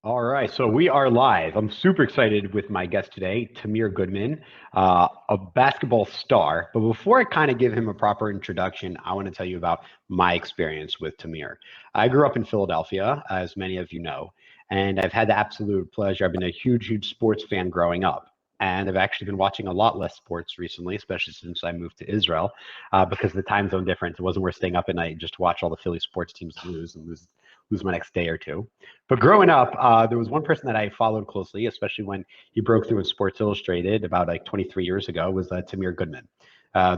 All right, so we are live. I'm super excited with my guest today, Tamir Goodman, a basketball star. But before I kind of give him a proper introduction, I want to tell you about my experience with Tamir. I grew up in Philadelphia, as many of you know, and I've had the absolute pleasure. I've been a huge, huge sports fan growing up. And I've actually been watching a lot less sports recently, especially since I moved to Israel, because of the time zone difference. It wasn't worth staying up at night just to watch all the Philly sports teams lose my next day or two. But growing up, there was one person that I followed closely, especially when he broke through in Sports Illustrated about like 23 years ago, was Tamir Goodman.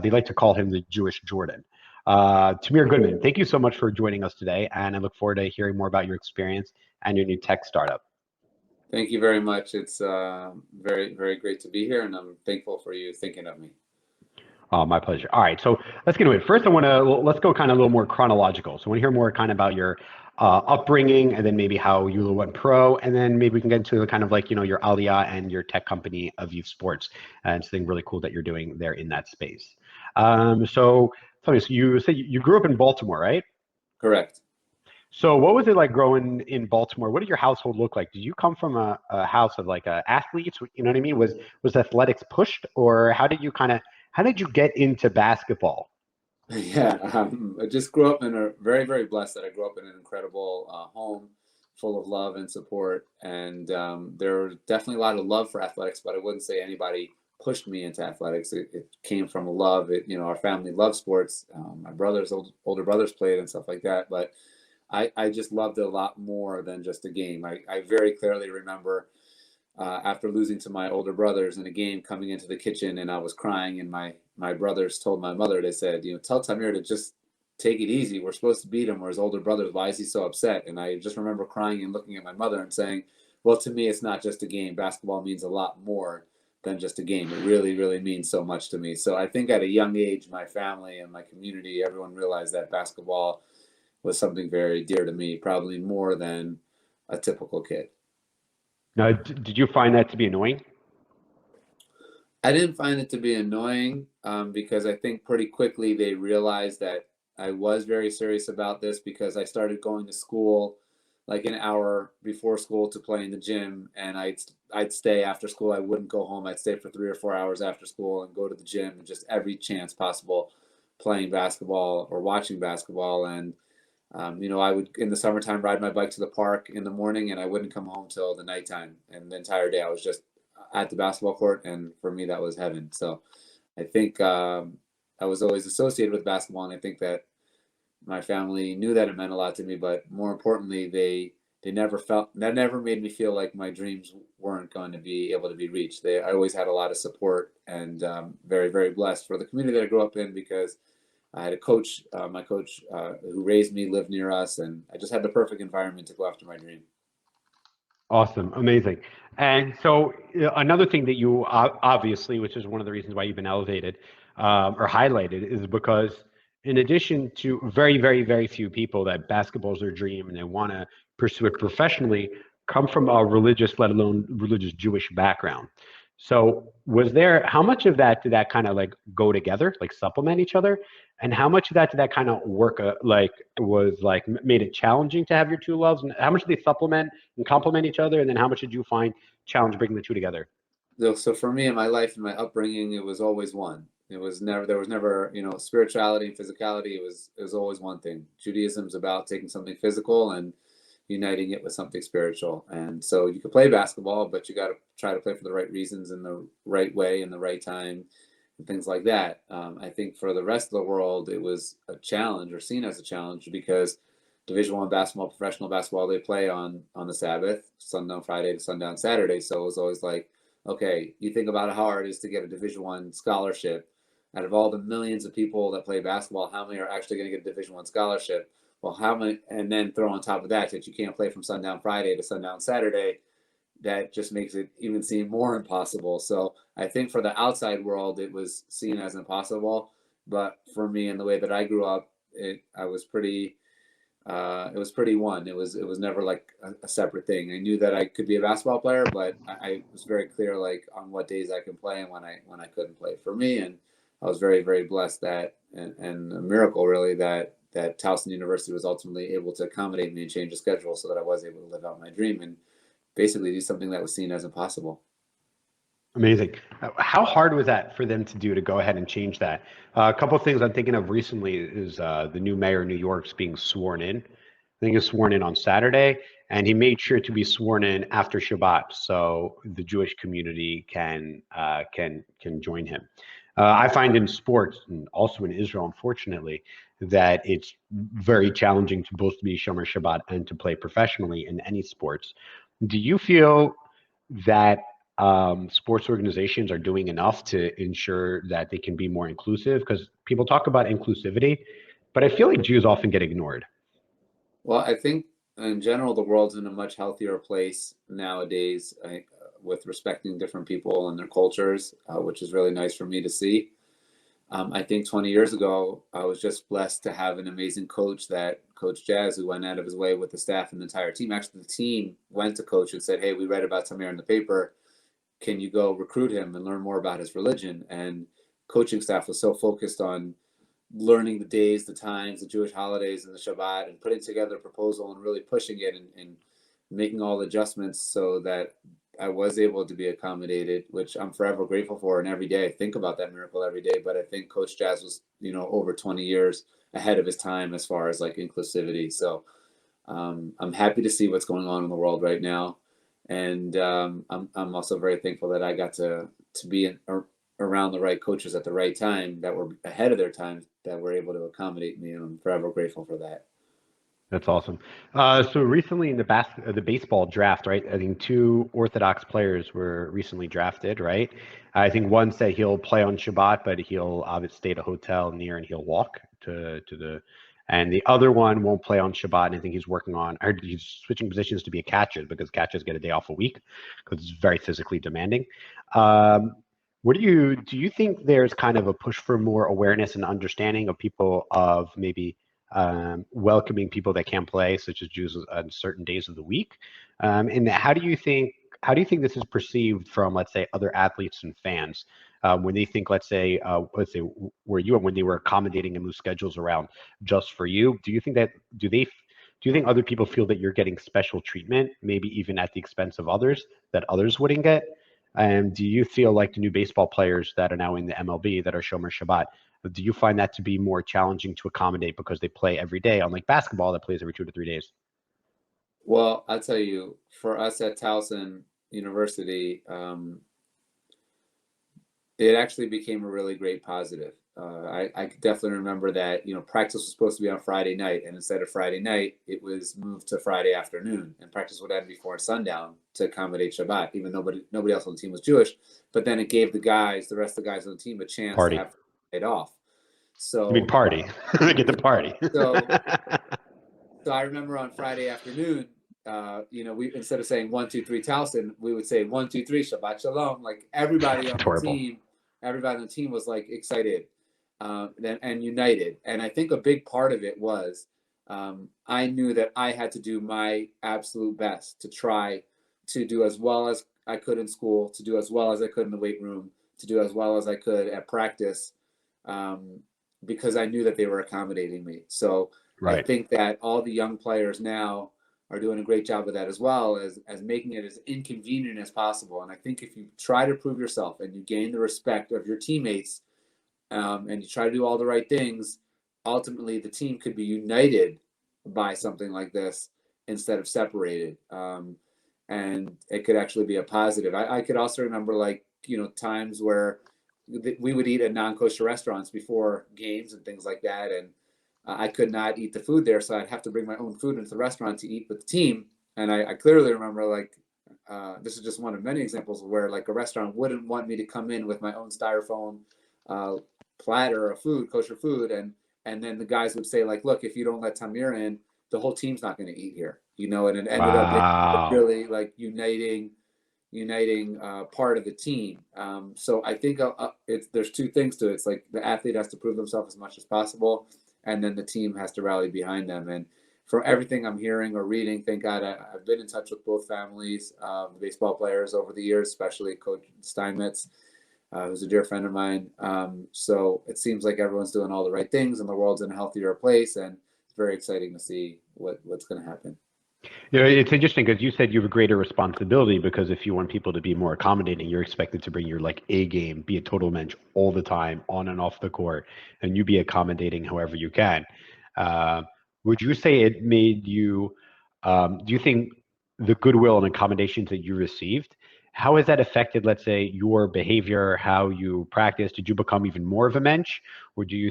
They like to call him the Jewish Jordan. Tamir Goodman, thank you so much for joining us today, and I look forward to hearing more about your experience and your new tech startup. Thank you very much. It's very, very great to be here, and I'm thankful for you thinking of me. Oh, my pleasure. All right, so let's get into it. First, let's go kind of a little more chronological. So I want to hear more kind of about your upbringing, and then maybe how you went pro, and then maybe we can get into the kind of like your Aliyah and your tech company Aviv Sports, and something really cool that you're doing there in that space. So tell me, so you said you grew up in Baltimore, right? Correct. So what was it like growing in Baltimore? What did your household look like? Did you come from a house of like athletes? You know what I mean? Was athletics pushed, or how did you get into basketball? Yeah, I just grew up in a very, very blessed that I grew up in an incredible home full of love and support. And there was definitely a lot of love for athletics, but I wouldn't say anybody pushed me into athletics. It came from a love. Our family loved sports. My older brothers played and stuff like that. But I just loved it a lot more than just a game. I very clearly remember after losing to my older brothers in a game, coming into the kitchen and I was crying, and my brothers told my mother, they said, tell Tamir to just take it easy. We're supposed to beat him. Or his older brothers, why is he so upset? And I just remember crying and looking at my mother and saying, well, to me, it's not just a game. Basketball means a lot more than just a game. It really, really means so much to me. So I think at a young age, my family and my community, everyone realized that basketball was something very dear to me, probably more than a typical kid. Now, did you find that to be annoying? I didn't find it to be annoying because I think pretty quickly they realized that I was very serious about this, because I started going to school like an hour before school to play in the gym, and I'd stay after school. I wouldn't go home. I'd stay for 3 or 4 hours after school and go to the gym, and just every chance possible playing basketball or watching basketball. And I would in the summertime ride my bike to the park in the morning, and I wouldn't come home till the nighttime. And the entire day I was just at the basketball court, and for me that was heaven. So I think I was always associated with basketball, and I think that my family knew that it meant a lot to me. But more importantly, they never made me feel like my dreams weren't going to be able to be reached. I always had a lot of support, and very, very blessed for the community that I grew up in, because I had a coach, my coach who raised me, lived near us, and I just had the perfect environment to go after my dream. Awesome, amazing. And so another thing that you obviously, which is one of the reasons why you've been elevated or highlighted, is because in addition to very, very, very few people that basketball is their dream and they want to pursue it professionally, come from a religious, let alone religious Jewish background. So was there, how much of that did that kind of like go together, like supplement each other? And how much of that did that kind of work, like was like made it challenging to have your two loves? And how much did they supplement and complement each other? And then how much did you find challenge bringing the two together? So for me in my life and my upbringing, it was always one. There was never, spirituality and physicality. It was always one thing. Judaism's about taking something physical and uniting it with something spiritual. And so you can play basketball, but you got to try to play for the right reasons, in the right way, in the right time, and things like that. I think for the rest of the world, it was a challenge, or seen as a challenge, because Division I basketball, professional basketball, they play on the Sabbath, sundown Friday to sundown Saturday. So it was always like, okay, you think about how hard it is to get a Division I scholarship. Out of all the millions of people that play basketball, how many are actually going to get a Division I scholarship? Well, how many? And then throw on top of that you can't play from sundown Friday to sundown Saturday. That just makes it even seem more impossible. So I think for the outside world, it was seen as impossible. But for me, and the way that I grew up, I was pretty. It was pretty one. It was never like a separate thing. I knew that I could be a basketball player, but I was very clear like on what days I can play and when I couldn't play for me. And I was very, very blessed that, and a miracle really, that Towson University was ultimately able to accommodate me and change the schedule so that I was able to live out my dream. And basically do something that was seen as impossible. Amazing. How hard was that for them to do to go ahead and change that? A couple of things I'm thinking of recently is the new mayor of New York's being sworn in. I think he was sworn in on Saturday, and he made sure to be sworn in after Shabbat, so the Jewish community can join him. I find in sports and also in Israel, unfortunately, that it's very challenging to both be Shomer Shabbat and to play professionally in any sports. Do you feel that sports organizations are doing enough to ensure that they can be more inclusive? Because people talk about inclusivity, but I feel like Jews often get ignored. Well, I think in general, the world's in a much healthier place nowadays, with respecting different people and their cultures, which is really nice for me to see. I think 20 years ago, I was just blessed to have an amazing coach, that Coach Jazz, who went out of his way with the staff and the entire team. Actually, the team went to Coach and said, "Hey, we read about Tamir in the paper. Can you go recruit him and learn more about his religion?" And coaching staff was so focused on learning the days, the times, the Jewish holidays, and the Shabbat, and putting together a proposal and really pushing it and making all the adjustments so that I was able to be accommodated, which I'm forever grateful for. And every day I think about that miracle every day. But I think Coach Jazz was, over 20 years ahead of his time as far as like inclusivity. So I'm happy to see what's going on in the world right now. And I'm also very thankful that I got to be around the right coaches at the right time that were ahead of their time, that were able to accommodate me. And I'm forever grateful for that. That's awesome. So recently in the baseball draft, right? I think two Orthodox players were recently drafted, right? I think one said he'll play on Shabbat, but he'll obviously stay at a hotel near and he'll walk to the, and the other one won't play on Shabbat. And I think he's working on, I heard he's switching positions to be a catcher because catchers get a day off a week because it's very physically demanding. What do you think there's kind of a push for more awareness and understanding of people of maybe welcoming people that can't play, such as Jews on certain days of the week? And how do you think this is perceived from, let's say, other athletes and fans when they think, let's say, where you are, when they were accommodating and move schedules around just for you? Do you think that do you think other people feel that you're getting special treatment, maybe even at the expense of others that others wouldn't get? And do you feel like the new baseball players that are now in the MLB that are Shomer Shabbat, do you find that to be more challenging to accommodate because they play every day, unlike basketball that plays every 2 to 3 days? Well, I'll tell you, for us at Towson University, it actually became a really great positive. I could definitely remember that, practice was supposed to be on Friday night, and instead of Friday night, it was moved to Friday afternoon, and practice would end before sundown to accommodate Shabbat, even though nobody else on the team was Jewish. But then it gave the rest of the guys on the team, a chance Party. to have it off. So I mean, party. Get the party. So I remember on Friday afternoon, we, instead of saying 1, 2, 3 Towson, we would say 1, 2, 3 Shabbat Shalom. Like everybody on the team was like excited and united. And I think a big part of it was I knew that I had to do my absolute best to try to do as well as I could in school, to do as well as I could in the weight room, to do as well as I could at practice, because I knew that they were accommodating me. So Right. I think that all the young players now are doing a great job of that, as well as making it as inconvenient as possible. And I think if you try to prove yourself and you gain the respect of your teammates, and you try to do all the right things, ultimately the team could be united by something like this instead of separated. And it could actually be a positive. I could also remember times where we would eat at non-kosher restaurants before games and things like that. And I could not eat the food there, so I'd have to bring my own food into the restaurant to eat with the team. And I clearly remember, this is just one of many examples where a restaurant wouldn't want me to come in with my own styrofoam platter of food, kosher food, and then the guys would say, look, if you don't let Tamir in, the whole team's not going to eat here, and it ended up being really uniting part of the team. So I think there's two things to it. It's like the athlete has to prove themselves as much as possible, and then the team has to rally behind them. And for everything I'm hearing or reading, thank God I've been in touch with both families, the baseball players over the years, especially Coach Steinmetz, who's a dear friend of mine. So it seems like everyone's doing all the right things and the world's in a healthier place, and it's very exciting to see what's going to happen. You know, it's interesting because you said you have a greater responsibility because if you want people to be more accommodating, you're expected to bring your like A game, be a total mensch all the time, on and off the court, and you be accommodating however you can. Uh, would you say it made you, do you think the goodwill and accommodations that you received, how has that affected, let's say, your behavior, how you practice? Did you become even more of a mensch? Or do you,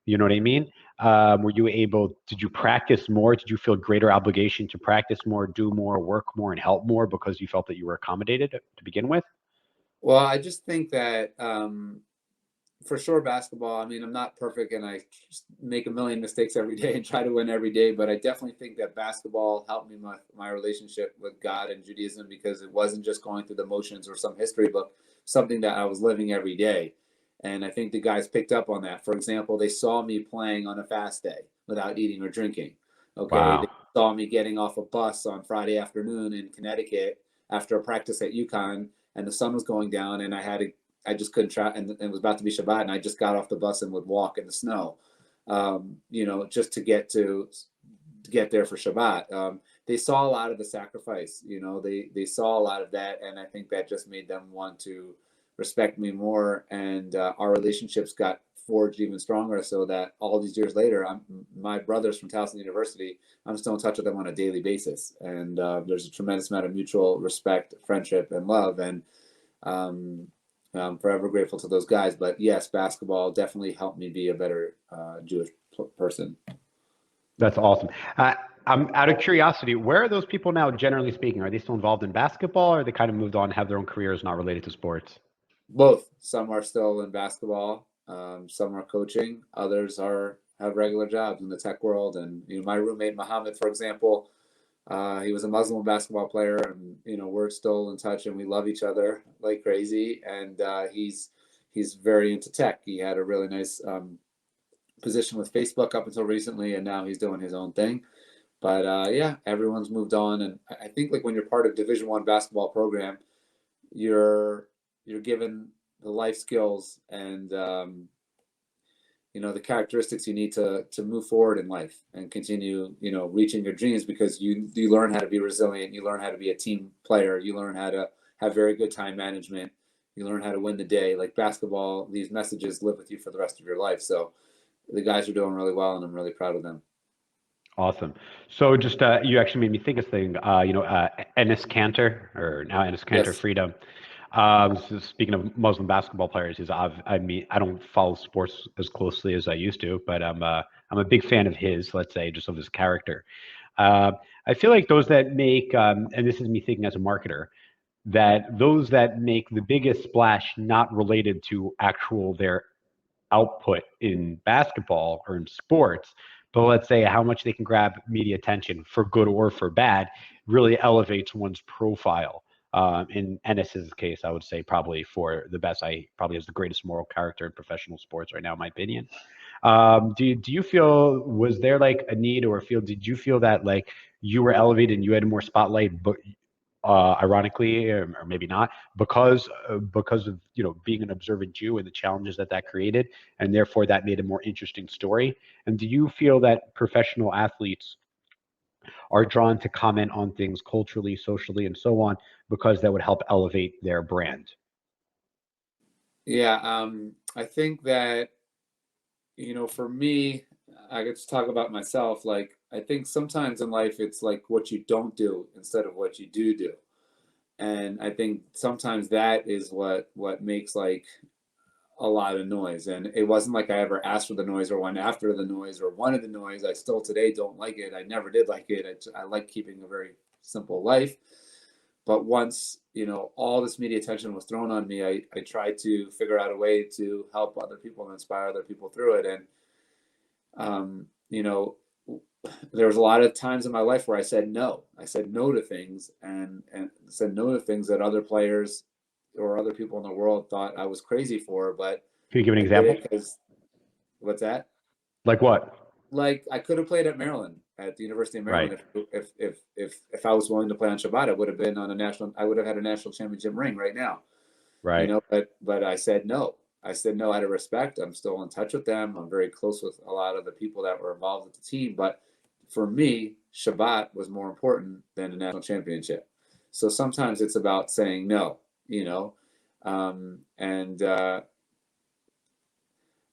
you know what I mean? Were you able, did you practice more? Did you feel greater obligation to practice more, do more, work more, and help more because you felt that you were accommodated to begin with? Well, I just think that for sure basketball, I mean, I'm not perfect and I just make a million mistakes every day and try to win every day, but I definitely think that basketball helped me my relationship with God and Judaism because it wasn't just going through the motions or some history book, something that I was living every day. And I think the guys picked up on that. For example, they saw me playing on a fast day without eating or drinking. Okay. They Wow. saw me getting off a bus on Friday afternoon in Connecticut after a practice at UConn and the sun was going down and I just couldn't try, and it was about to be Shabbat, and I just got off the bus and would walk in the snow, just to get there for Shabbat. They saw a lot of the sacrifice, they saw a lot of that, and I think that just made them want to respect me more, and our relationships got forged even stronger. So that all these years later, my brothers from Towson University, I'm still in touch with them on a daily basis, and there's a tremendous amount of mutual respect, friendship, and love, and um, I'm forever grateful to those guys. But yes, basketball definitely helped me be a better Jewish person. That's awesome. I'm out of curiosity, where are those people now, generally speaking? Are they still involved in basketball or they kind of moved on, have their own careers not related to sports? Both. Some are still in basketball. Some are coaching. Others are have regular jobs in the tech world. And my roommate Mohammed, for example, he was a Muslim basketball player, and we're still in touch, and we love each other like crazy. And he's very into tech. He had a really nice position with Facebook up until recently, and now he's doing his own thing. But yeah, everyone's moved on, and I think like when you're part of Division I basketball program, you're given the life skills and the characteristics you need to move forward in life and continue reaching your dreams, because you learn how to be resilient, you learn how to be a team player, you learn how to have very good time management, you learn how to win the day. Like basketball, these messages live with you for the rest of your life. So the guys are doing really well, and I'm really proud of them. Awesome. So just you actually made me think of thing. Enes Kanter, or now Enes Kanter Yes. Freedom. So speaking of Muslim basketball players, I mean, I don't follow sports as closely as I used to, but I'm a big fan of his. Let's say just of his character. Uh, I feel like those that make, and this is me thinking as a marketer, that those that make the biggest splash, not related to actual their output in basketball or in sports, but let's say how much they can grab media attention for good or for bad really elevates one's profile. In Ennis's case, I would say probably for the best. I probably has the greatest moral character in professional sports right now, in my opinion. Do you feel, was there like a need or a feel? Did you feel that like you were elevated and you had more spotlight, but ironically, or maybe not, because of being an observant Jew and the challenges that that created, and therefore that made a more interesting story? And do you feel that professional athletes are drawn to comment on things culturally, socially, and so on because that would help elevate their brand? Yeah, I think that for me, I get to talk about myself. Like, I think sometimes in life, it's like what you don't do instead of what you do. And I think sometimes that is what makes like a lot of noise. And it wasn't like I ever asked for the noise or went after the noise or wanted the noise. I still today don't like it. I never did like it. I like keeping a very simple life. But once, all this media attention was thrown on me, I tried to figure out a way to help other people and inspire other people through it. And, um, you know, there was a lot of times in my life where I said no. I said no to things, and said no to things that other players or other people in the world thought I was crazy for. But Can you give an I did example? it because what's that? Like what? Like I could have played at Maryland, at the University of Right, Maryland, if I was willing to play on Shabbat. I would have been on a national. I would have had a national championship ring right now. right. But I said no. I said no out of respect. I'm still in touch with them. I'm very close with a lot of the people that were involved with the team, but for me, Shabbat was more important than a national championship. So sometimes it's about saying no, you know, and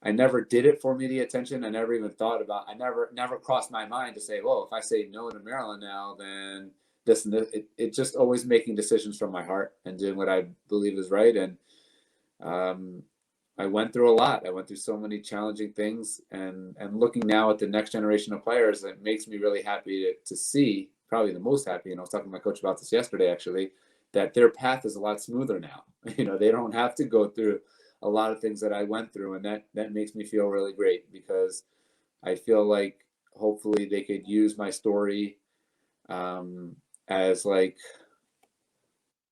I never did it for media attention. I never even thought about. I never crossed my mind to say, well, if I say no to Maryland now, then this and this. It just always making decisions from my heart and doing what I believe is right. And I went through a lot. I went through so many challenging things, and looking now at the next generation of players, it makes me really happy to see, probably the most happy. And I was talking to my coach about this yesterday, actually, that their path is a lot smoother now. You know, they don't have to go through a lot of things that I went through, and that makes me feel really great, because I feel like hopefully they could use my story as like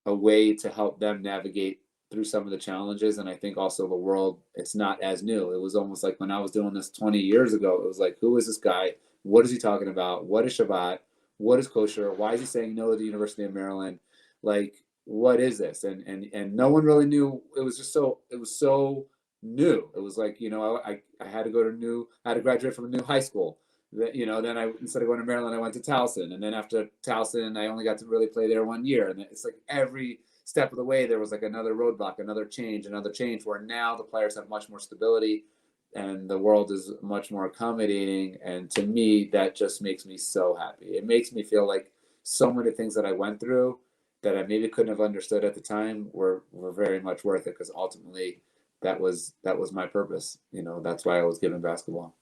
a way to help them navigate through some of the challenges. And I think also the world, it's not as new. It was almost like when I was doing this 20 years ago, it was like, who is this guy? What is he talking about? What is Shabbat? What is kosher? Why is he saying no to the University of Maryland? Like, what is this? And no one really knew. It was so new. It was like, you know, I had to I had to graduate from a new high school. That, you know, then instead of going to Maryland, I went to Towson. And then after Towson, I only got to really play there 1 year. And it's like every step of the way, there was like another roadblock, another change, where now the players have much more stability and the world is much more accommodating. And to me, that just makes me so happy. It makes me feel like so many things that I went through that I maybe couldn't have understood at the time were very much worth it, because ultimately that was my purpose. You know, that's why I was given basketball.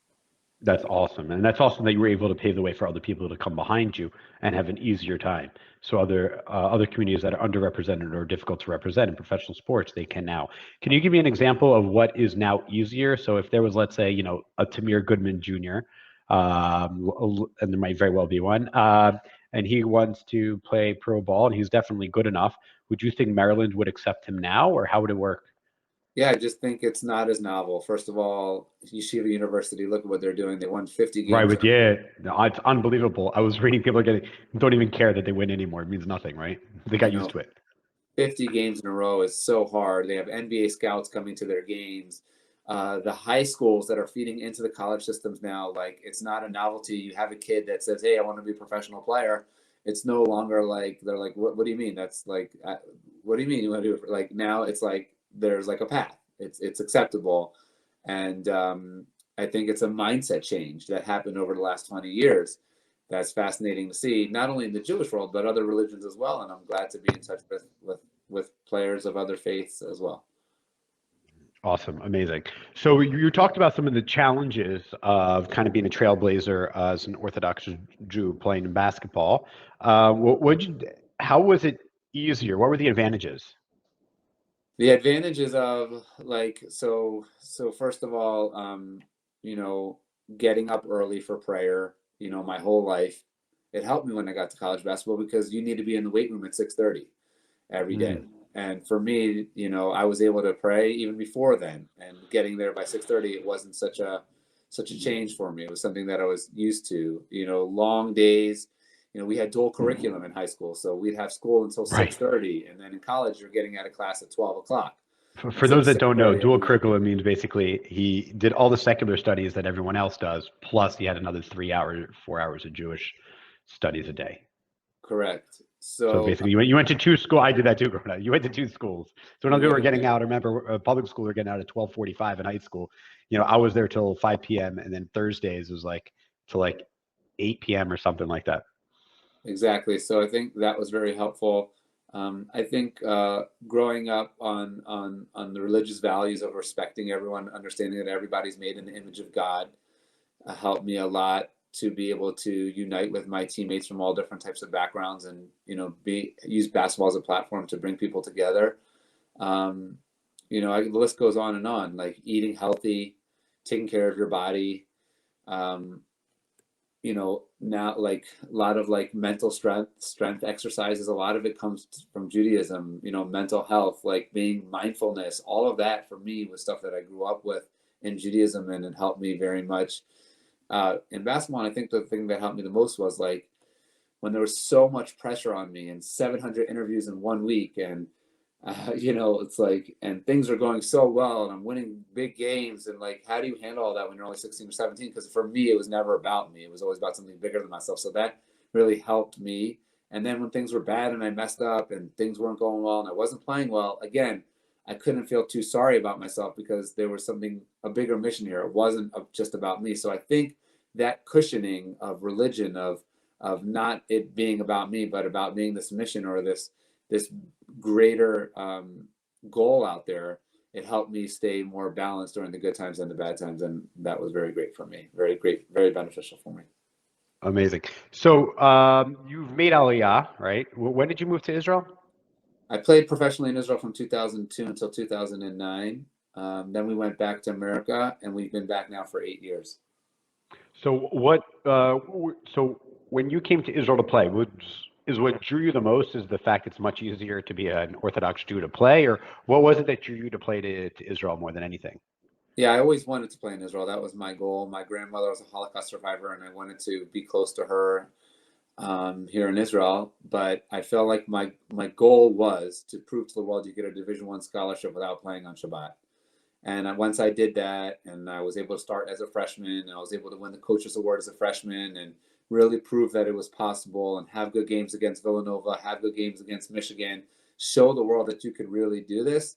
That's awesome. And that's awesome that you were able to pave the way for other people to come behind you and have an easier time. So other communities that are underrepresented or difficult to represent in professional sports, they can now. Can you give me an example of what is now easier? So if there was, let's say, you know, a Tamir Goodman Jr., and there might very well be one, and he wants to play pro ball and he's definitely good enough, would you think Maryland would accept him now, or how would it work? Yeah, I just think it's not as novel. First of all, Yeshiva University, look at what they're doing. They won 50 Right, games. with no, it's unbelievable. I was reading people don't even care that they win anymore. It means nothing, right? They You got used know, to it. 50 games in a row is so hard. They have NBA scouts coming to their games. The high schools that are feeding into the college systems now, like, it's not a novelty. You have a kid that says, hey, I want to be a professional player. It's no longer like, they're like, what do you mean? That's like, what do you mean you want to do it? Like, now it's like, there's like a path. It's acceptable. And I think it's a mindset change that happened over the last 20 years. That's fascinating to see, not only in the Jewish world, but other religions as well. And I'm glad to be in touch with players of other faiths as well. Awesome, amazing. So you talked about some of the challenges of kind of being a trailblazer as an Orthodox Jew playing in basketball. How was it easier? What were the advantages? The advantages of, like, so first of all, you know, getting up early for prayer, you know, my whole life, it helped me when I got to college basketball, because you need to be in the weight room at 6:30 every day. And for me, you know, I was able to pray even before then, and getting there by 6:30, it wasn't such a change for me. It was something that I was used to. You know, long days. You know, we had dual curriculum in high school, so we'd have school until Right. 6:30, and then in college, you're getting out of class at 12 o'clock For instead of those that don't know, 6:30 dual every day. curriculum means basically he did all the secular studies that everyone else does, plus he had another 3 hours, 4 hours of Jewish studies a day. Correct. So So basically, you went to two schools. I did that too growing up. You went to two schools. So when people were getting yeah, out, I remember public school were getting out at 12:45 in high school. You know, I was there till 5 p.m. and then Thursdays was like till like 8 p.m. or something like that. exactly. So I think that was very helpful. I think growing up on the religious values of respecting everyone, understanding that everybody's made in the image of God, helped me a lot to be able to unite with my teammates from all different types of backgrounds, and, you know, use basketball as a platform to bring people together. You know, the list goes on and on. Like eating healthy, taking care of your body. Um, you know, now, like, a lot of like mental strength exercises, a lot of it comes from Judaism. You know, mental health, like being mindfulness, all of that for me was stuff that I grew up with in Judaism, and it helped me very much in basketball. And I think the thing that helped me the most was, like, when there was so much pressure on me and 700 interviews in 1 week, and It's like, and things are going so well and I'm winning big games. And like, how do you handle all that when you're only 16 or 17? Because for me, it was never about me. It was always about something bigger than myself. So that really helped me. And then when things were bad and I messed up and things weren't going well and I wasn't playing well, again, I couldn't feel too sorry about myself because there was a bigger mission here. It wasn't just about me. So I think that cushioning of religion, of not it being about me, but about being this mission or this greater goal out there, it helped me stay more balanced during the good times and the bad times, and that was very great for me. Very great, very beneficial for me. Amazing. So you've made Aliyah, right? When did you move to Israel? I played professionally in Israel from 2002 until 2009. Then we went back to America, and we've been back now for 8 years. So so when you came to Israel to play, is what drew you the most is the fact it's much easier to be an Orthodox Jew to play, or what was it that drew you to play to Israel more than anything? Yeah, I always wanted to play in Israel. That was my goal. My grandmother was a Holocaust survivor, and I wanted to be close to her here in Israel. But I felt like my goal was to prove to the world you get a Division I scholarship without playing on Shabbat. And once I did that, and I was able to start as a freshman, and I was able to win the Coaches Award as a freshman, and really prove that it was possible, and have good games against Villanova, have good games against Michigan, show the world that you could really do this.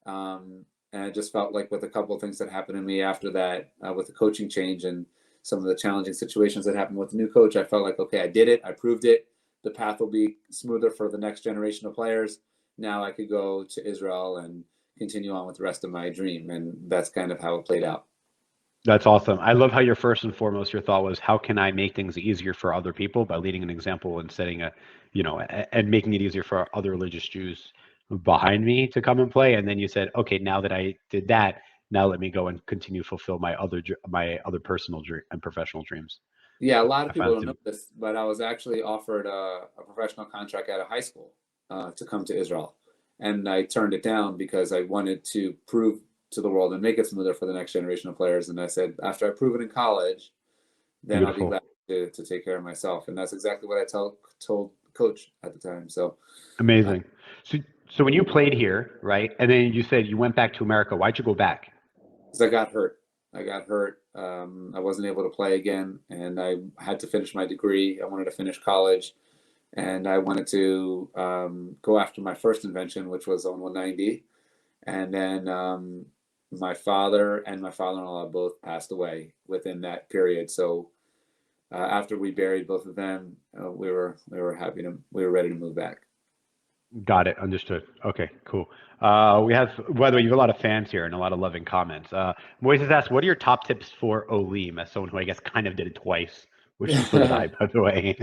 And I just felt like with a couple of things that happened to me after that, with the coaching change and some of the challenging situations that happened with the new coach, I felt like, okay, I did it. I proved it. The path will be smoother for the next generation of players. Now I could go to Israel and continue on with the rest of my dream. And that's kind of how it played out. That's awesome. I love how your first and foremost your thought was how can I make things easier for other people by leading an example and setting and making it easier for other religious Jews behind me to come and play. And then you said, okay, now that I did that, now let me go and continue fulfill my other personal dream and professional dreams. Yeah, a lot I of people found don't know it this, but I was actually offered a professional contract at a high school to come to Israel. And I turned it down because I wanted to prove to the world and make it smoother for the next generation of players. And I said, after I prove it in college, then I'll be beautiful. glad to take care of myself. And that's exactly what I told coach at the time. So, Amazing. So so when you played here, right? And then you said you went back to America. Why'd you go back? because I got hurt. I got hurt. I wasn't able to play again, and I had to finish my degree. I wanted to finish college, and I wanted to go after my first invention, which was on 190. And then my father and my father-in-law both passed away within that period. So after we buried both of them, we were ready to move back. Got it. Understood. Okay, cool. We have, by the way, you have a lot of fans here and a lot of loving comments. Moises asked, what are your top tips for Olim as someone who I guess kind of did it twice, which so did I, by the way.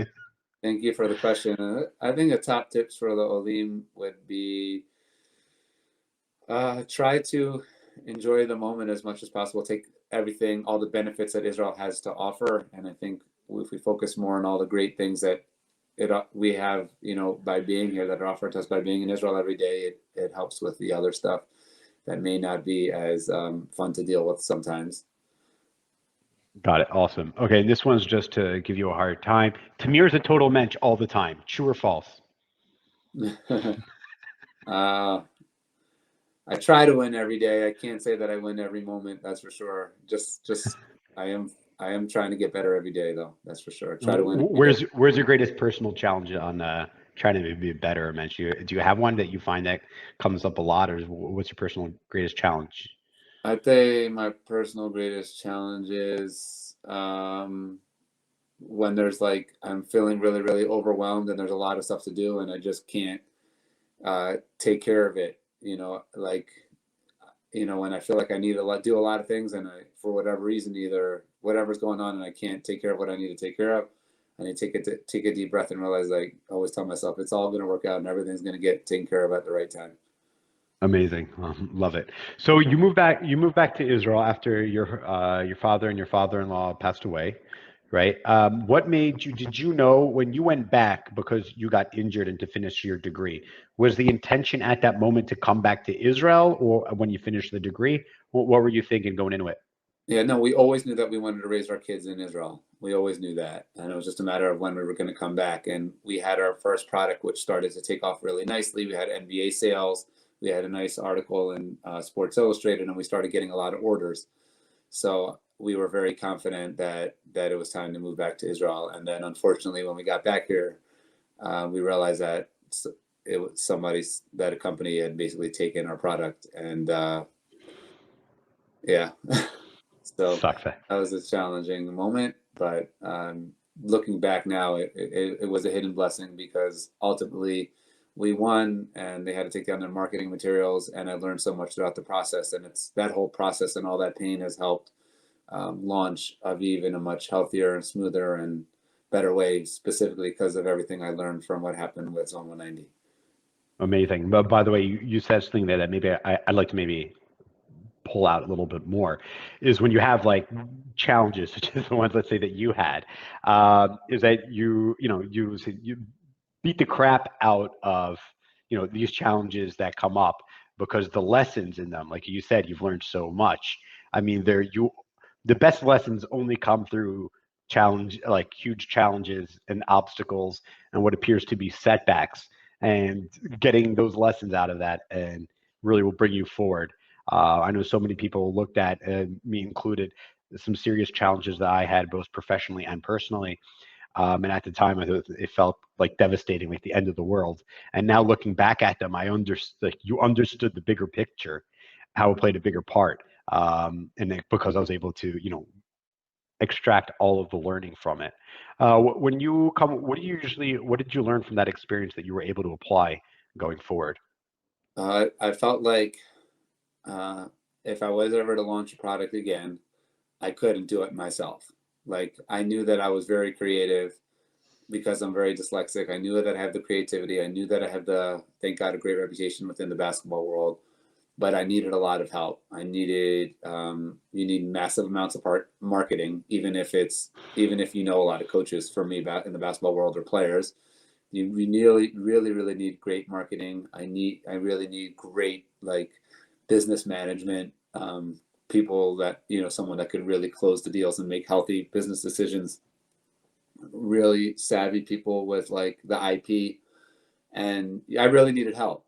Thank you for the question. I think the top tips for the Olim would be try to enjoy the moment as much as possible. Take everything, all the benefits that Israel has to offer, and I think if we focus more on all the great things that we have, by being here that are offered to us by being in Israel every day, it helps with the other stuff that may not be as fun to deal with sometimes. Got it. Awesome. Okay, this one's just to give you a hard time. Tamir's a total mensch all the time. True or false? uh, I try to win every day. I can't say that I win every moment. That's for sure. Just I am trying to get better every day, though. That's for sure. Try to win every day. Where's your greatest personal challenge on trying to be a better mensch? Do you have one that you find that comes up a lot, or what's your personal greatest challenge? I'd say my personal greatest challenge is when there's like I'm feeling really, really overwhelmed and there's a lot of stuff to do and I just can't take care of it. When I feel like I need to do a lot of things and for whatever reason, either whatever's going on and I can't take care of what I need to take care of, I need to take a deep breath and realize, like, I always tell myself, it's all going to work out and everything's going to get taken care of at the right time. Amazing, love it. So you moved back. You moved back to Israel after your father and your father-in-law passed away, right? What made you? Did you know when you went back because you got injured and to finish your degree? Was the intention at that moment to come back to Israel, or when you finished the degree? What were you thinking going into it? Yeah, no, we always knew that we wanted to raise our kids in Israel. We always knew that. And it was just a matter of when we were going to come back. And we had our first product, which started to take off really nicely. We had NBA sales. we had a nice article in Sports Illustrated, and we started getting a lot of orders. So we were very confident that it was time to move back to Israel. And then unfortunately, when we got back here, we realized that it was that a company had basically taken our product, and yeah. So Sucks. that was a challenging moment, but looking back now, it was a hidden blessing, because ultimately we won, and they had to take down their marketing materials, and I learned so much throughout the process. And it's that whole process and all that pain has helped launch Aviv in a much healthier and smoother and better way, specifically because of everything I learned from what happened with Zone 190. Amazing. But by the way, you said something there that maybe I'd like to maybe pull out a little bit more, is when you have like challenges such as the ones, let's say, that you had, is that you beat the crap out of these challenges that come up, because the lessons in them, like you said, you've learned so much. I mean, the best lessons only come through like huge challenges and obstacles and what appears to be setbacks, and getting those lessons out of that and really will bring you forward. I know so many people looked at, me included, some serious challenges that I had both professionally and personally. And at the time, it felt like devastating, like the end of the world. And now looking back at them, you understood the bigger picture, how it played a bigger part. Because I was able to, extract all of the learning from it. When you come, what did you learn from that experience that you were able to apply going forward? I felt like if I was ever to launch a product again, I couldn't do it myself. Like, I knew that I was very creative because I'm very dyslexic. I knew that I have the creativity. I knew that I have thank God, a great reputation within the basketball world, but I needed a lot of help. You need massive amounts of marketing, even if you know a lot of coaches. For me, back in the basketball world, or players, you really, really, really need great marketing. I really need great, like, business management, people that, someone that could really close the deals and make healthy business decisions, really savvy people with like the IP. And I really needed help.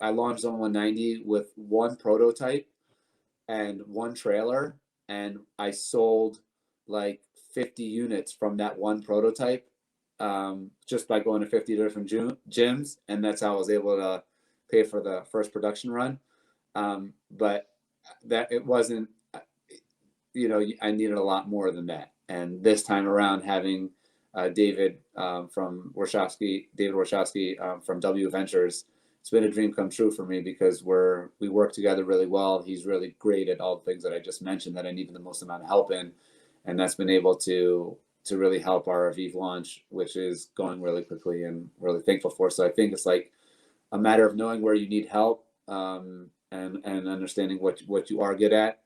I launched Zone 190 with one prototype and one trailer, and I sold like 50 units from that one prototype, just by going to 50 different gyms. And that's how I was able to pay for the first production run. But that it wasn't, I needed a lot more than that. And this time around, having David Warshawski from W Ventures, it's been a dream come true for me, because we work together really well. He's really great at all the things that I just mentioned that I needed the most amount of help in, and that's been able to really help our Aviv launch, which is going really quickly, and really thankful for. So I think it's like a matter of knowing where you need help, and understanding what you are good at,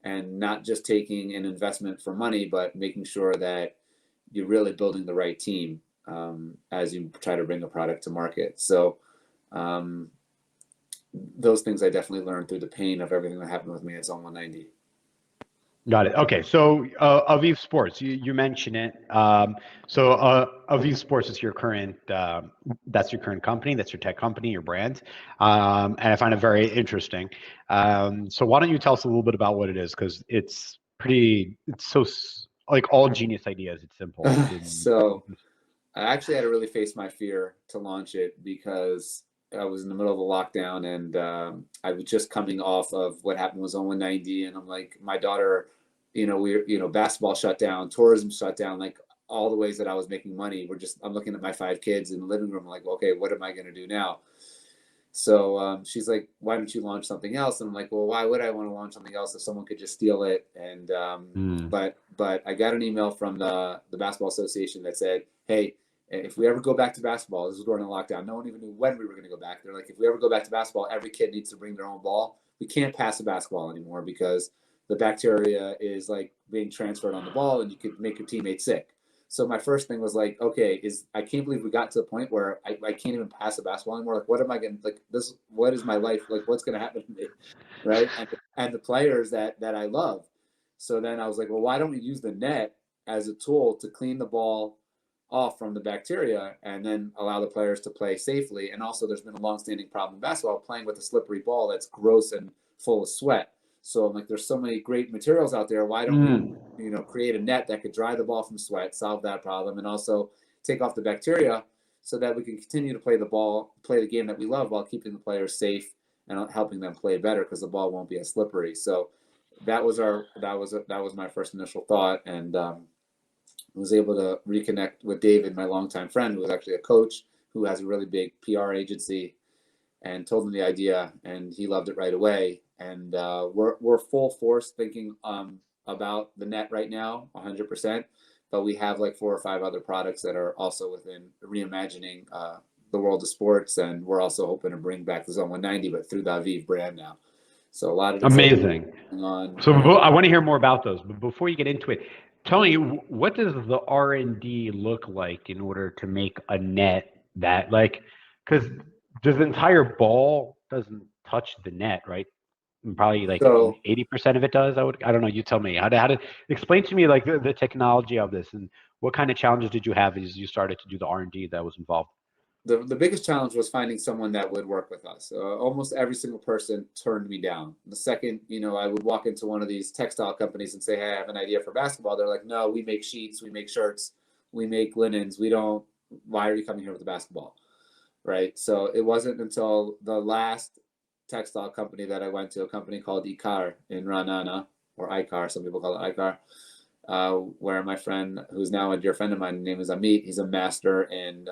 and not just taking an investment for money, but making sure that you're really building the right team as you try to bring a product to market. So those things I definitely learned through the pain of everything that happened with me at Zone 190. Got it. Okay, so Aviv Sports, you mentioned it. So Aviv Sports is your current, that's your current company, that's your tech company, your brand, and I find it very interesting. So why don't you tell us a little bit about what it is, because it's so like all genius ideas, it's simple. So I actually had to really face my fear to launch it, because I was in the middle of a lockdown, and I was just coming off of what happened with Zone 190, and I'm like, my daughter, basketball shut down, tourism shut down, like all the ways that I was making money. I'm looking at my 5 kids in the living room, like, okay, what am I going to do now? So she's like, why don't you launch something else? And I'm like, well, why would I want to launch something else if someone could just steal it? And but I got an email from the Basketball Association that said, hey, if we ever go back to basketball, this was during the lockdown, no one even knew when we were going to go back. They're like, if we ever go back to basketball, every kid needs to bring their own ball. We can't pass a basketball anymore, because the bacteria is like being transferred on the ball, and you could make your teammates sick. So my first thing was like, okay, I can't believe we got to the point where I can't even pass a basketball anymore. Like, what am I going to, like, this, what is my life? Like, what's going to happen to me? Right. And the players that I love. So then I was like, well, why don't we use the net as a tool to clean the ball, off from the bacteria and then allow the players to play safely. And also there's been a longstanding problem in basketball playing with a slippery ball that's gross and full of sweat. So I'm like, there's so many great materials out there. Why don't we, create a net that could dry the ball from sweat, solve that problem, and also take off the bacteria so that we can continue to play the game that we love while keeping the players safe and helping them play better because the ball won't be as slippery. So that was my first initial thought, and was able to reconnect with David, my longtime friend, who was actually a coach who has a really big PR agency, and told him the idea, and he loved it right away. And we're full force thinking about the net right now, 100%. But we have like 4 or 5 other products that are also within reimagining the world of sports, and we're also hoping to bring back the Zone 190, but through the Aviv brand now. So a lot of amazing. On. So I want to hear more about those, but before you get into it, tell me, what does the R&D look like in order to make a net that, like, because the entire ball doesn't touch the net, right? And probably like 80% of it does. I don't know. You tell me. How to explain to me like the technology of this, and what kind of challenges did you have as you started to do the R&D that was involved? The biggest challenge was finding someone that would work with us. Almost every single person turned me down. The second, I would walk into one of these textile companies and say, hey, I have an idea for basketball. They're like, no, we make sheets, we make shirts, we make linens. Why are you coming here with the basketball? Right. So it wasn't until the last textile company that I went to, a company called Ikar in Ra'anana, or Ikar, some people call it Ikar, where my friend, who's now a dear friend of mine, his name is Amit, he's a master in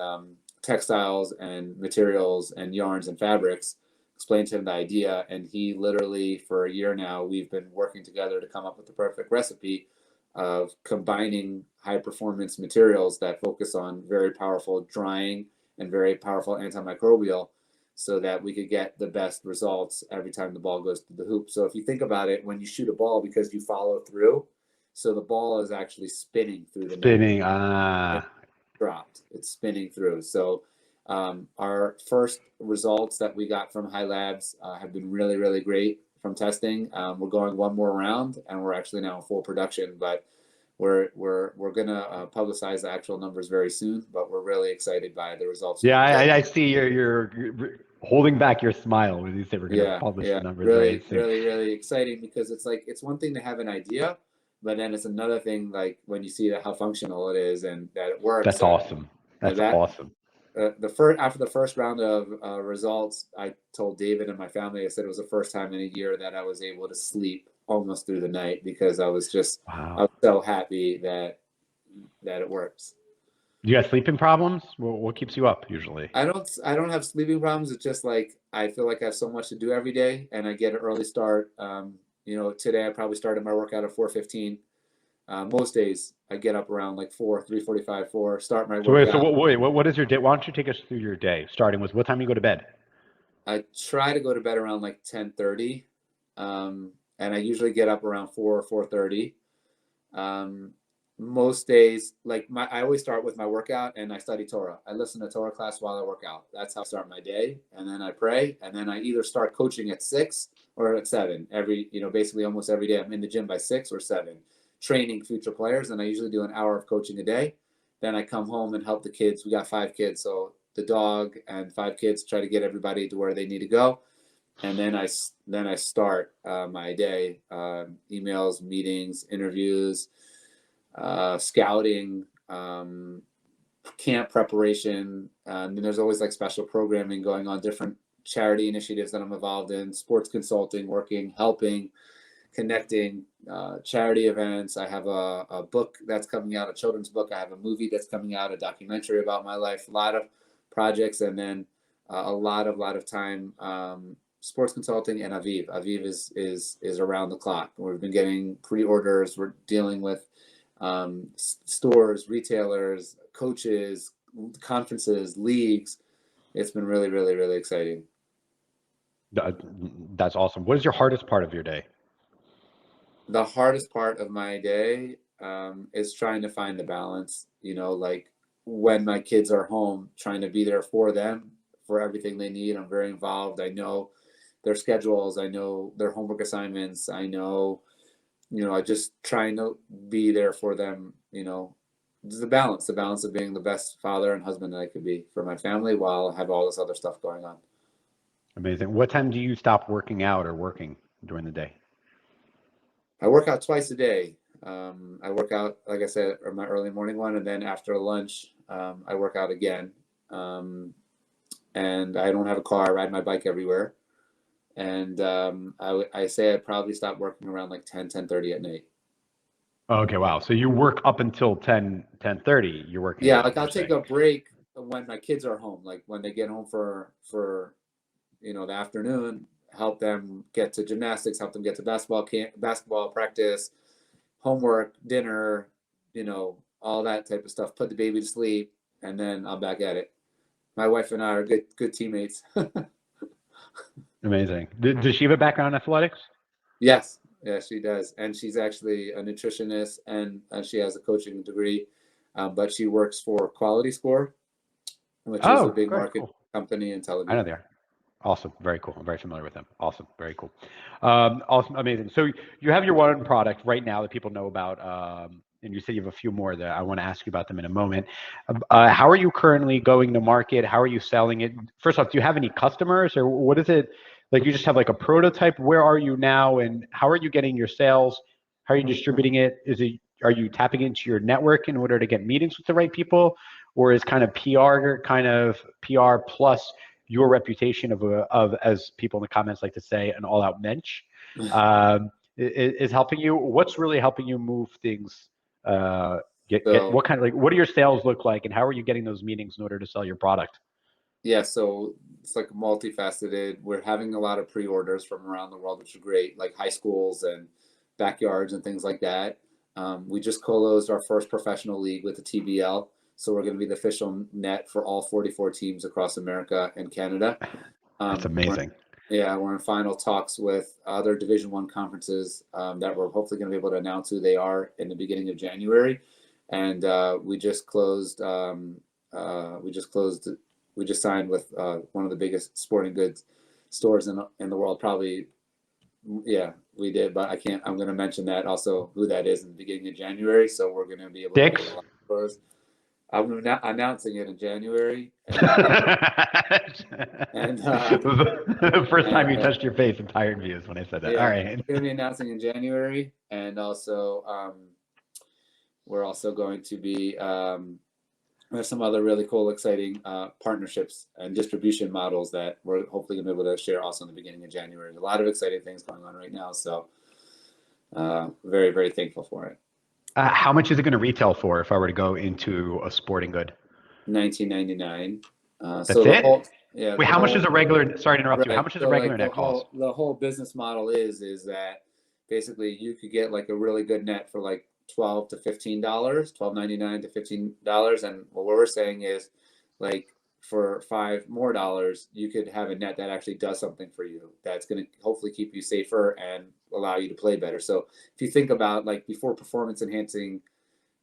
textiles and materials and yarns and fabrics, explained to him the idea, and he literally, for a year now, we've been working together to come up with the perfect recipe of combining high performance materials that focus on very powerful drying and very powerful antimicrobial, so that we could get the best results every time the ball goes through the hoop. So if you think about it, when you shoot a ball, because you follow through, so the ball is actually spinning through the net. Dropped. It's spinning through. So our first results that we got from High Labs have been really, really great from testing. We're going one more round, and we're actually now in full production, but we're gonna publicize the actual numbers very soon. But we're really excited by the results. Yeah, I see you're holding back your smile when you say we're gonna publish the numbers. Really, really, really exciting, because it's one thing to have an idea, but then it's another thing, like when you see how functional it is and that it works. That's awesome. That's awesome. After the first round of results, I told David and my family, I said it was the first time in a year that I was able to sleep almost through the night, because I was so happy that it works. You got sleeping problems? What keeps you up usually? I don't have sleeping problems. It's just like I feel like I have so much to do every day, and I get an early start. Today I probably started my workout at 4:15. Most days I get up around like 3:45, 4, start my workout. So what is your day? Why don't you take us through your day, starting with what time you go to bed? I try to go to bed around like 10:30, and I usually get up around 4:30. Most days, I always start with my workout, and I study Torah. I listen to Torah class while I work out. That's how I start my day, and then I pray, and then I either start coaching at 6 or at 7. Basically almost every day I'm in the gym by 6 or 7, training future players, and I usually do an hour of coaching a day. Then I come home and help the kids. We got 5 kids, so the dog and 5 kids, try to get everybody to where they need to go, and then I start my day, emails, meetings, interviews, scouting, camp preparation, and then there's always like special programming going on, different charity initiatives that I'm involved in, sports consulting, working, helping, connecting, charity events. I have a book that's coming out, a children's book. I have a movie that's coming out, a documentary about my life, a lot of projects, and then a lot of time sports consulting. And Aviv is around the clock. We've been getting pre-orders. We're dealing with stores, retailers, coaches, conferences, leagues. It's been really, really, really exciting. That's awesome. What is your hardest part of your day? The hardest part of my day is trying to find the balance, like when my kids are home, trying to be there for them, for everything they need. I'm very involved. I know their schedules. I know their homework assignments. I know, I just trying to be there for them, the balance of being the best father and husband that I could be for my family while I have all this other stuff going on. Amazing. What time do you stop working out or working during the day? I work out twice a day. I work out, like I said, my early morning one, and then after lunch, I work out again. And I don't have a car. I ride my bike everywhere. And I say I probably stop working around like 10:30 at night. Okay, wow. So you work up until 10:30. You're working Yeah, out, like I'll you're take saying. a break when my kids are home, like when they get home for the afternoon, help them get to gymnastics, help them get to basketball practice, homework, dinner, all that type of stuff. Put the baby to sleep, and then I'm back at it. My wife and I are good teammates. Amazing. Does she have a background in athletics? Yes, yeah, she does, and she's actually a nutritionist, and she has a coaching degree, but she works for Quality Score, which is a Oh, big very market cool. company in Tel I know Aviv. they are. Awesome. Very cool. I'm very familiar with them. Awesome. Very cool. Awesome. Amazing. So you have your one product right now that people know about, and you said you have a few more that I want to ask you about them in a moment. How are you currently going to market? How are you selling it? First off, do you have any customers, or what is it? Like, you just have like a prototype? Where are you now, and how are you getting your sales? How are you distributing it? Are you tapping into your network in order to get meetings with the right people, or is kind of PR plus your reputation of, as people in the comments like to say, an all-out mensch, is helping you? What's really helping you move things? Get So what kind of, like, what do your sales look like, and how are you getting those meetings in order to sell your product? yeah, so it's like multifaceted. We're having a lot of pre-orders from around the world, which are great, like high schools and backyards and things like that. We just closed our first professional league with the TBL, so we're going to be the official net for all 44 teams across America and Canada. That's Um, we're, amazing. yeah, we're in final talks with other Division One conferences that we're hopefully going to be able to announce who they are in the beginning of January, and we just closed. We just closed. We just signed with one of the biggest sporting goods stores in the world. Probably, yeah, we did, but I can't. I'm going to mention that also who that is in the beginning of January. So we're going to be able to get a Dick's. lot of stores. I'm announcing it in January, and The first time you and touched your face, entire views when I said that. All yeah, right. we're going to be announcing in January, and also we're also going to be there's some other really cool, exciting partnerships and distribution models that we're hopefully going to be able to share also in the beginning of January. There's a lot of exciting things going on right now, so very, very thankful for it. How much is it going to retail for if I were to go into a sporting good? $19.99. That's So the it? whole, yeah, Wait, the how much does whole, a regular, sorry to interrupt you, how right. much does a So regular like net cost? the whole business model is that basically you could get like a really good net for like $12 to $15, $12.99 to $15, and what we're saying is like for $5 more, you could have a net that actually does something for you. That's going to hopefully keep you safer and allow you to play better. So if you think about like before performance enhancing,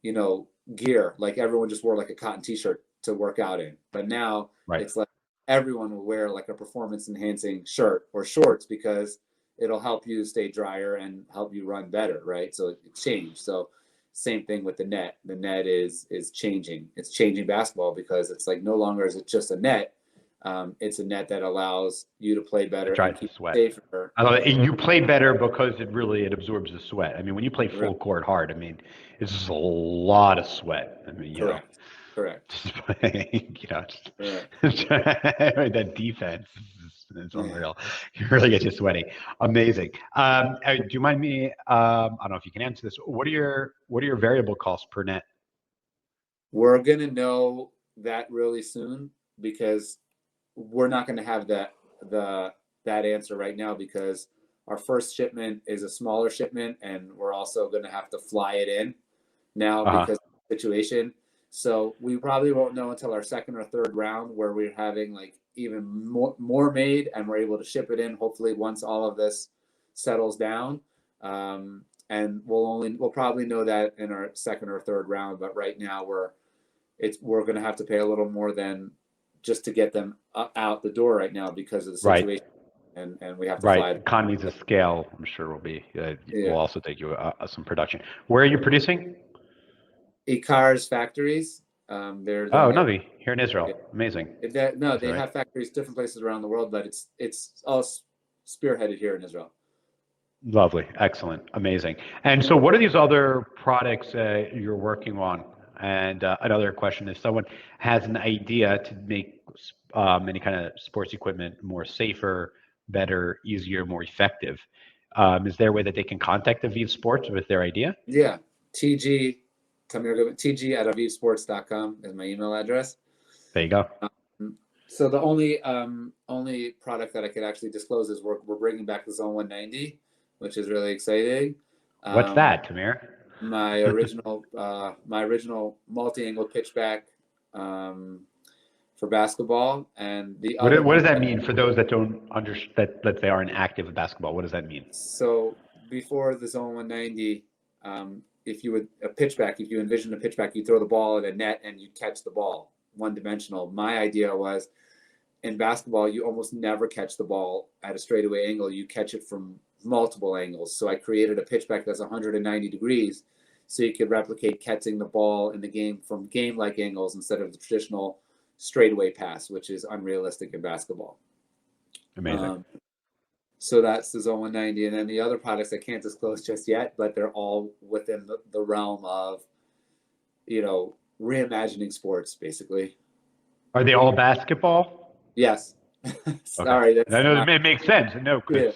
gear, like everyone just wore like a cotton t-shirt to work out in, but now Right. it's like everyone will wear like a performance enhancing shirt or shorts because it'll help you stay drier and help you run better, right? So it changed. So same thing with the net. The net is changing. It's changing basketball because it's like no longer is it just a net. It's a net that allows you to play It better and dries the keep sweat. you safer. I love it. You play better because it absorbs the sweat. I mean, when you play Right. full court hard, I mean, it's just a lot of sweat. I mean, Correct. just playing, Right. that defense is Yeah. unreal. You really get you sweaty. Amazing. Do you mind me? I don't know if you can answer this. What are your variable costs per net? We're gonna know that really soon because we're not going to have that answer right now because our first shipment is a smaller shipment and we're also going to have to fly it in now Uh-huh. because of the situation. So we probably won't know until our second or third round where we're having like even more made and we're able to ship it in hopefully once all of this settles down. And we'll probably know that in our second or third round, but right now we're going to have to pay a little more than just to get them out the door right now because of the Right. situation, and we have to Right. fly. Economies of scale, I'm sure will Yeah. also take you some production. Where are you producing? Icar's factories. They're Oh, here. lovely. Here in Israel. Amazing. No, they Right. have factories different places around the world, but it's all spearheaded here in Israel. Lovely. Excellent. Amazing. And so what are these other products you're working on? And another question, if someone has an idea to make any kind of sports equipment more safer, better, easier, more effective, is there a way that they can contact Aviv Sports with their idea? Yeah. TG, Tamir Goodman, TG at avivsports.com is my email address. There you go. So the only product that I could actually disclose is we're bringing back the Zone 190, which is really exciting. What's that, Tamir? My original multi-angle pitchback for basketball, and the other. What does that mean for those that don't understand, that let's say aren't active with basketball? What does that mean? So before the Zone 190, if you envision a pitchback, you throw the ball at a net and you catch the ball one-dimensional. My idea was, in basketball, you almost never catch the ball at a straightaway angle. You catch it from multiple angles. So I created a pitchback that's 190 degrees, so you could replicate catching the ball in the game from game-like angles instead of the traditional straightaway pass, which is unrealistic in basketball. Amazing. So that's the Zone 190. And then the other products I can't disclose just yet, but they're all within the realm of, reimagining sports, basically. Are they all basketball? Yes. Sorry. Okay. I know it makes sense. No, because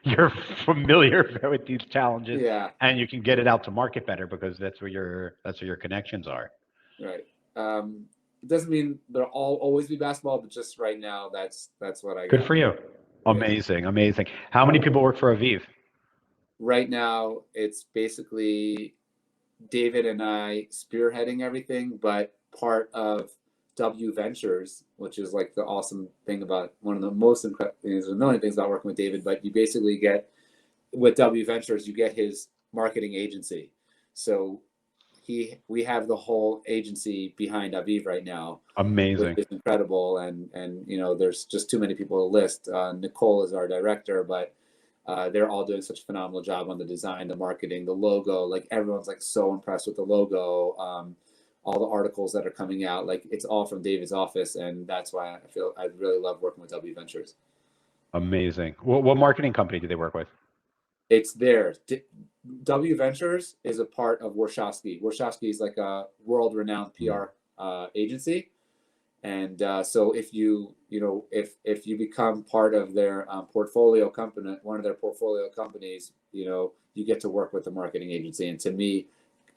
you're familiar with these challenges, and you can get it out to market better because that's where your connections are. Right. It doesn't mean they'll all always be basketball, but just right now, that's what I got. Good for you. Amazing, amazing. How many people work for Aviv? Right now, it's basically David and I spearheading everything, but part of W Ventures, which is like the awesome thing about one of the most incredible things. There's a million things about working with David, but you basically get with W Ventures, you get his marketing agency. So we have the whole agency behind Aviv right now. Amazing. Which is incredible, and there's just too many people to list. Nicole is our director, but they're all doing such a phenomenal job on the design, the marketing, the logo. Like everyone's like so impressed with the logo. All the articles that are coming out, like it's all from David's office, and that's why I feel I really love working with W Ventures. Amazing. What marketing company do they work with? It's theirs. W Ventures is a part of Warshawski. Warshawski is like a world-renowned PR agency, and so if you become part of their portfolio company, one of their portfolio companies, you get to work with the marketing agency. And to me,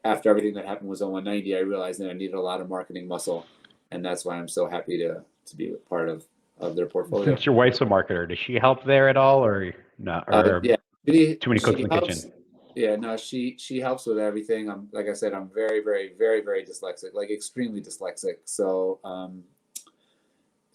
after everything that happened with Zone 190, I realized that I needed a lot of marketing muscle, and that's why I'm so happy to be part of their portfolio. Since your wife's a marketer, does she help there at all, or not? Or too many cooks in the kitchen? Yeah, no, she helps with everything. Like I said, I'm very, very, very, very dyslexic, like extremely dyslexic. So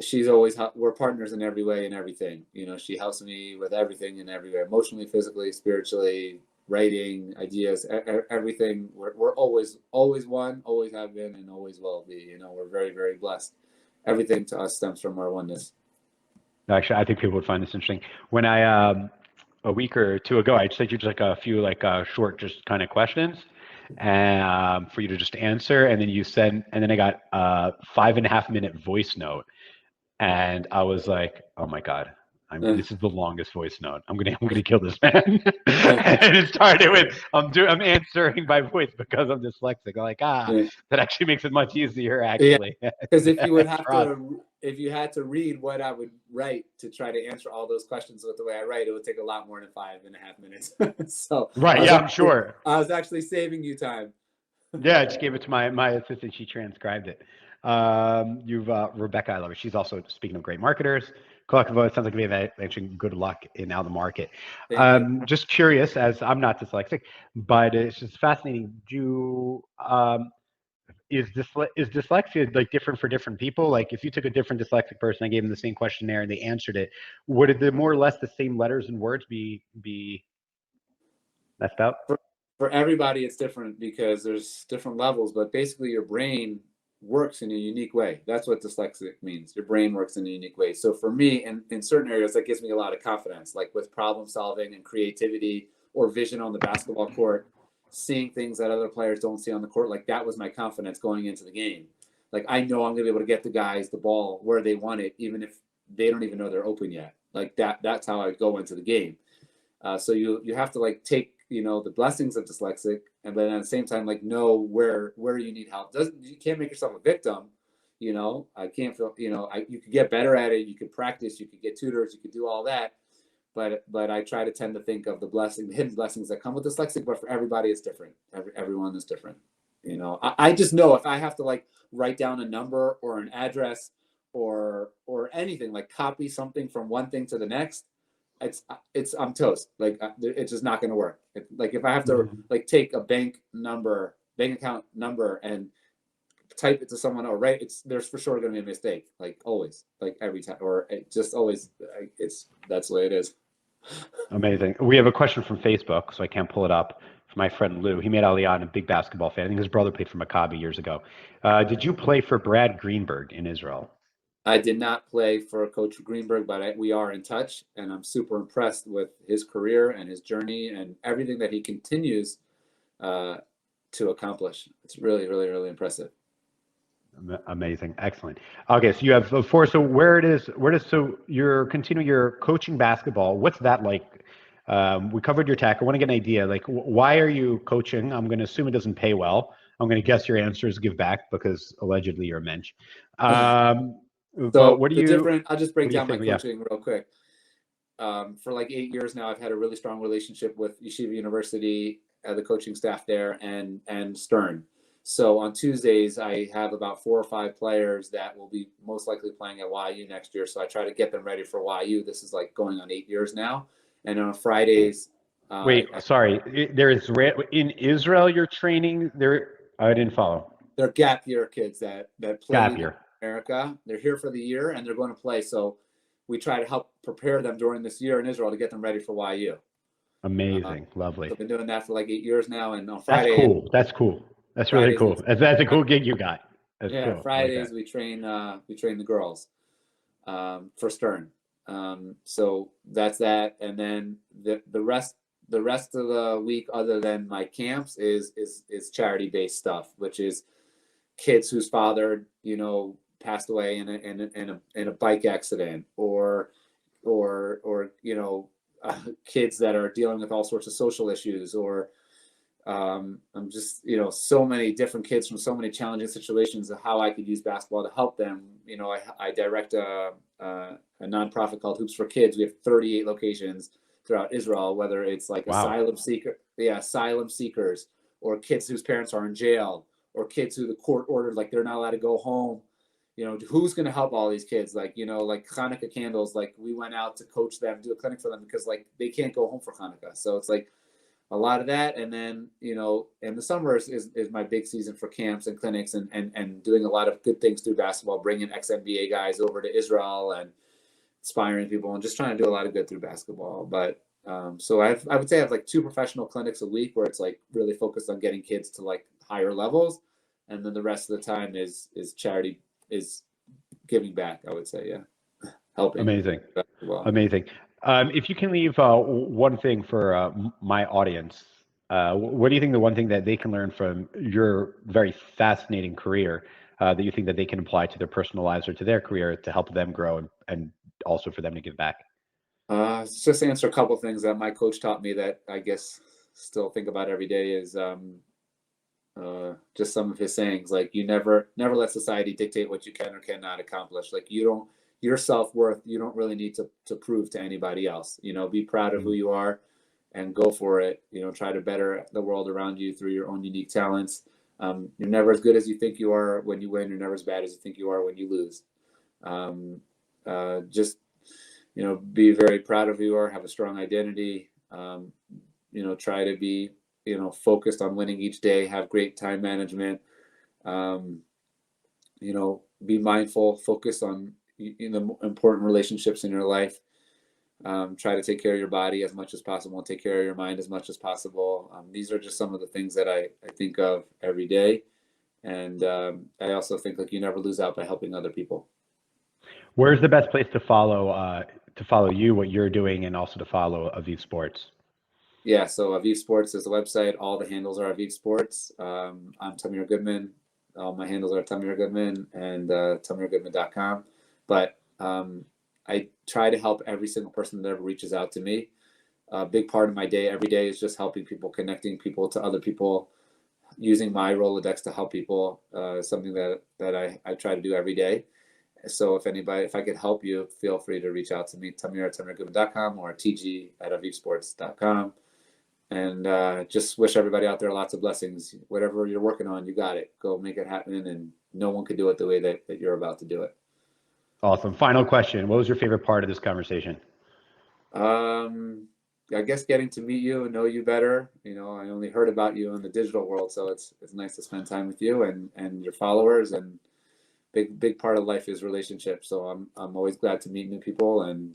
she's always, we're partners in every way and everything. She helps me with everything and everywhere, emotionally, physically, spiritually, writing, ideas, everything. We're always one, always have been, and always will be. We're very, very blessed. Everything to us stems from our oneness. Actually, I think people would find this interesting. When I a week or two ago, I sent you just like a few short, just kind of questions, for you to just answer, and then and then I got a 5.5-minute voice note, and I was like, oh my God. This is the longest voice note. I'm gonna kill this man. And it started with I'm answering by voice because I'm dyslexic. I'm like, that actually makes it much easier actually. Because if you had to read what I would write to try to answer all those questions with the way I write, it would take a lot more than 5.5 minutes. So right, I'm sure. I was actually saving you time. Yeah, I just gave it to my assistant. She transcribed it. You've Rebecca, I love her. She's also, speaking of great marketers, collective. It sounds like we have actually good luck in now the market. Just curious, as I'm not dyslexic, but it's just fascinating. Is dyslexia like different for different people? Like if you took a different dyslexic person, I gave them the same questionnaire and they answered it, would the more or less the same letters and words be messed up? For everybody, it's different because there's different levels, but basically your brain works in a unique way. That's what dyslexic means. Your brain works in a unique way. So for me, in certain areas, that gives me a lot of confidence, like with problem solving and creativity or vision on the basketball court. seeing things that other players don't see on the court. Like that was my confidence going into the game. Like I know I'm gonna be able to get the guys the ball where they want it, even if they don't even know they're open yet. Like that's how I go into the game. So you have to like take, you know, the blessings of dyslexic, and then at the same time, like know where you need help. You can't make yourself a victim. You know, I can't feel, you know, you could get better at it. You could practice, you could get tutors, you could do all that. But I try to tend to think of the hidden blessings that come with dyslexic, but for everybody, it's different. Everyone is different. You know, I just know if I have to like write down a number or an address or anything, like copy something from one thing to the next, I'm toast. Like it's just not going to work. Like if I have to like take a bank account number and type it to someone or write, there's for sure going to be a mistake. Like always, like every time, or it just always. That's the way it is. Amazing. We have a question from Facebook, so I can't pull it up. From my friend Lou. He made Aliyah, a big basketball fan. I think his brother played for Maccabi years ago. Did you play for Brad Greenberg in Israel? I did not play for Coach Greenberg, but we are in touch, and I'm super impressed with his career and his journey and everything that he continues to accomplish. It's really, really, really impressive. Amazing. Excellent. Okay. So you have four. So so you're continuing your coaching basketball. What's that like? We covered your tech. I want to get an idea. Like, why are you coaching? I'm going to assume it doesn't pay well. I'm going to guess your answer is give back because allegedly you're a mensch. So what do you, I'll just break down my think? coaching real quick. For like 8 years now, I've had a really strong relationship with Yeshiva University, the coaching staff there, and Stern. So on Tuesdays, I have about 4 or 5 players that will be most likely playing at YU next year. So I try to get them ready for YU. This is like going on 8 years now. And on Fridays. There is in Israel you're training there. I didn't follow. They're gap year kids that play gap year. In America. They're here for the year and they're going to play. So we try to help prepare them during this year in Israel to get them ready for YU. Amazing. Lovely. So I've been doing that for like 8 years now. And on Friday. That's cool. That's really cool. That's a cool gig you got. That's cool. Fridays we train the girls for Stern. So that's that. And then the rest of the week, other than my camps, is charity based stuff, which is kids whose father, you know, passed away in a bike accident, or you know, kids that are dealing with all sorts of social issues, or I'm just, you know, so many different kids from so many challenging situations of how I could use basketball to help them. You know, I direct a nonprofit called Hoops for Kids. We have 38 locations throughout Israel, whether it's like asylum seekers, or kids whose parents are in jail, or kids who the court ordered, like they're not allowed to go home. You know, who's going to help all these kids? Like, you know, like Hanukkah candles, like we went out to coach them, do a clinic for them because like they can't go home for Hanukkah. So it's like a lot of that. And then, you know, and the summer is my big season for camps and clinics and doing a lot of good things through basketball, bringing ex-NBA guys over to Israel and inspiring people and just trying to do a lot of good through basketball. But so I would say I have like 2 professional clinics a week where it's like really focused on getting kids to like higher levels. And then the rest of the time is charity, is giving back, I would say. Yeah. Helping. Amazing. Amazing. If you can leave one thing for my audience, what do you think the one thing that they can learn from your very fascinating career that you think that they can apply to their personal lives or to their career to help them grow and also for them to give back? Just answer a couple of things that my coach taught me that I guess still think about every day is just some of his sayings, like you never let society dictate what you can or cannot accomplish. Like your self-worth, you don't really need to prove to anybody else. You know, be proud of who you are and go for it. You know, try to better the world around you through your own unique talents. You're never as good as you think you are when you win. You're never as bad as you think you are when you lose. Just, you know, be very proud of who you are, have a strong identity, you know, try to be, you know, focused on winning each day, have great time management, you know, be mindful, focus on the important relationships in your life, try to take care of your body as much as possible and take care of your mind as much as possible. These are just some of the things that I think of every day. And I also think like you never lose out by helping other people. Where's the best place to follow you, what you're doing, and also to follow Aviv Sports? Yeah, so Aviv Sports is the website. All the handles are Aviv Sports. I'm Tamir Goodman. All my handles are Tamir Goodman and TamirGoodman.com. But I try to help every single person that ever reaches out to me. A big part of my day every day is just helping people, connecting people to other people, using my Rolodex to help people. Something that I try to do every day. So if I could help you, feel free to reach out to me, Tamir at TamirGoodman.com or TG at AvivSports.com. And just wish everybody out there lots of blessings. Whatever you're working on, you got it. Go make it happen, and no one could do it the way that you're about to do it. Awesome. Final question. What was your favorite part of this conversation? I guess getting to meet you and know you better. I only heard about you in the digital world, so it's nice to spend time with you and your followers. And big part of life is relationships. So I'm always glad to meet new people and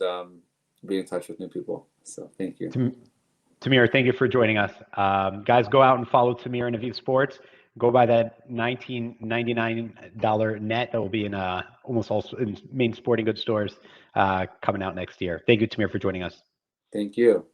be in touch with new people. So thank you. Tamir, thank you for joining us. Guys, go out and follow Tamir and Aviv Sports. Go buy that $19.99 net that will be in almost all in main sporting goods stores coming out next year. Thank you, Tamir, for joining us. Thank you.